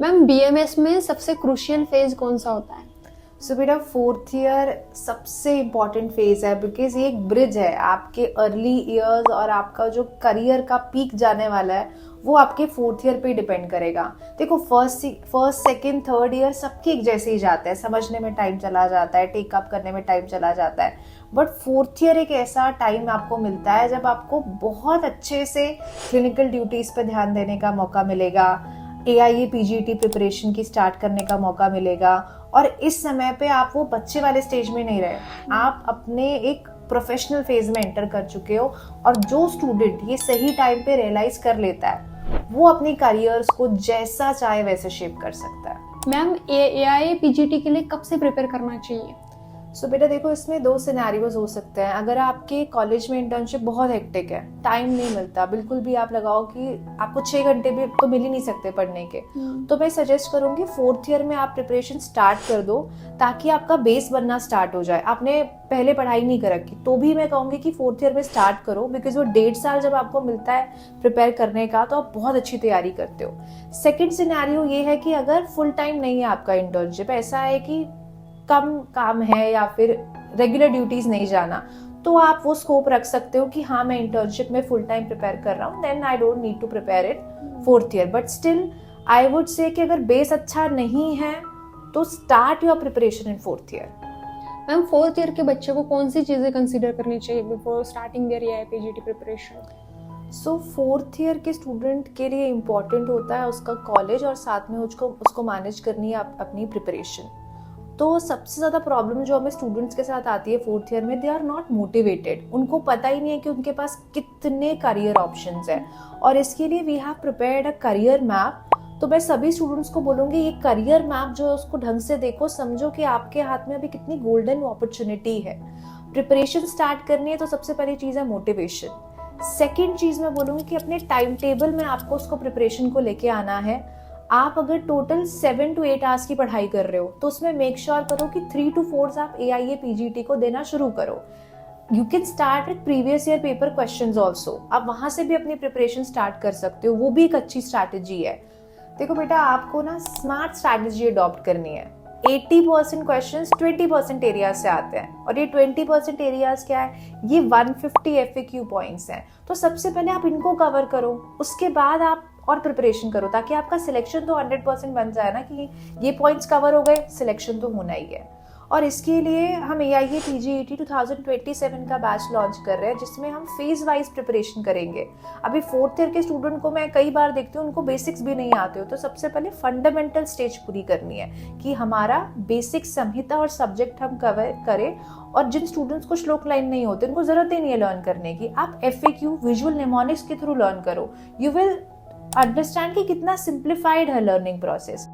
Ma'am BMS में सबसे crucial phase कौन सा होता है? सो बेटा फोर्थ ईयर सबसे इम्पॉर्टेंट फेज है, बिकॉज ये एक ब्रिज है आपके अर्ली ईयर्स और आपका जो करियर का पीक जाने वाला है वो आपके फोर्थ ईयर पे डिपेंड करेगा। देखो फर्स्ट सेकंड थर्ड ईयर सबके एक जैसे ही जाता है, समझने में टाइम चला जाता है, टेकअप करने में टाइम चला जाता है, बट फोर्थ ईयर एक ऐसा टाइम आपको मिलता है जब आपको बहुत अच्छे से क्लिनिकल ड्यूटीज पे ध्यान देने का मौका मिलेगा, AIA PGT प्रिपरेशन की स्टार्ट करने का मौका मिलेगा। और इस समय पे आप वो बच्चे वाले स्टेज में नहीं रहे, आप अपने एक प्रोफेशनल फेज में एंटर कर चुके हो। और जो स्टूडेंट ये सही टाइम पे रियलाइज कर लेता है वो अपनी करियर्स को जैसा चाहे वैसे शेप कर सकता है। मैम एआईए पीजीटी के लिए कब से प्रिपेयर करना चाहिए? सो बेटा देखो, इसमें दो सिनेरियोज हो सकते हैं। अगर आपके कॉलेज में इंटर्नशिप बहुत हेक्टिक है, टाइम नहीं मिलता बिल्कुल भी, आप लगाओ कि आपको 6 घंटे भी तो मिल ही नहीं सकते पढ़ने के, तो मैं सजेस्ट करूंगी फोर्थ ईयर में आप प्रिपरेशन स्टार्ट कर दो ताकि आपका बेस बनना स्टार्ट हो जाए। आपने पहले पढ़ाई नहीं कर रखी तो भी मैं कहूंगी कि फोर्थ ईयर में स्टार्ट करो, बिकॉज वो 1.5 साल जब आपको मिलता है प्रिपेयर करने का तो आप बहुत अच्छी तैयारी करते हो। सेकेंड सिनेरियो ये है कि अगर फुल टाइम नहीं है आपका इंटर्नशिप, ऐसा है कि कम काम है या फिर रेगुलर ड्यूटीज नहीं जाना, तो आप वो स्कोप रख सकते हो कि हाँ मैं इंटर्नशिप में फुल टाइम प्रिपेयर कर रहा हूँ, then I don't need to prepare it fourth year. But still I would say कि अगर बेस अच्छा नहीं है तो start your preparation in fourth year. Ma'am fourth year के बच्चे को कौन सी चीजें कंसीडर करनी चाहिए before starting their AIAPGET preparation? So fourth year के स्टूडेंट के लिए इम्पोर्टेंट होता है उसका कॉलेज और साथ में उसको मैनेज करनी है अपनी प्रिपरेशन। तो सबसे ज़्यादा प्रॉब्लम जो हमें स्टूडेंट्स के साथ आती है फोर्थ ईयर में, दे आर नॉट मोटिवेटेड। उनको पता ही नहीं है कि उनके पास कितने करियर ऑप्शंस हैं, और इसके लिए we have prepared a career map. तो मैं सभी स्टूडेंट्स को बोलूँगी ये करियर मैप जो है उसको ढंग से देखो, समझो कि आपके हाथ में अभी कितनी गोल्डन अपॉर्चुनिटी है। प्रिपरेशन स्टार्ट करनी है तो सबसे पहली चीज़ है मोटिवेशन। सेकेंड चीज़ मैं बोलूँगी कि अपने टाइम टेबल में आपको उसको प्रिपरेशन को लेके आना है। आप अगर टोटल 7 to 8 आवर्स की पढ़ाई कर रहे हो तो उसमें मेक श्योर करो कि 3 to 4 आप AIA PGT को देना शुरू करो। You can start with previous year paper questions also, आप वहां से भी अपनी प्रिपरेशन स्टार्ट कर सकते हो, वो भी एक अच्छी स्ट्रैटेजी है। देखो बेटा, आपको ना स्मार्ट स्ट्रैटेजी अडॉप्ट करनी है। 80% क्वेश्चंस 20% एरियाज से आते हैं, और ये 20% एरियाज क्या है, ये 150 FAQ पॉइंट्स हैं। तो सबसे पहले आप इनको कवर करो, उसके बाद आप और प्रिपरेशन करो, ताकि आपका सिलेक्शन तो 100% बन जाए ना कि ये पॉइंट्स कवर हो गए, सिलेक्शन तो होना ही है। और इसके लिए हम AIA PGT 2027 का बैच लॉन्च कर रहे हैं, जिसमें हम फेज वाइज प्रिपरेशन करेंगे। अभी फोर्थ ईयर के स्टूडेंट को मैं कई बार देखती हूँ उनको बेसिक्स भी नहीं आते हो, तो सबसे पहले फंडामेंटल स्टेज पूरी करनी है कि हमारा बेसिक संहिता और सब्जेक्ट हम कवर करें। और जिन स्टूडेंट्स को श्लोक लाइन नहीं होते उनको जरूरत ही नहीं है लर्न करने की, आप FAQ विजुअल निमोनिक्स के थ्रू लर्न करो, यू विल अंडरस्टैंड कि कितना सिंप्लीफाइड है लर्निंग प्रोसेस।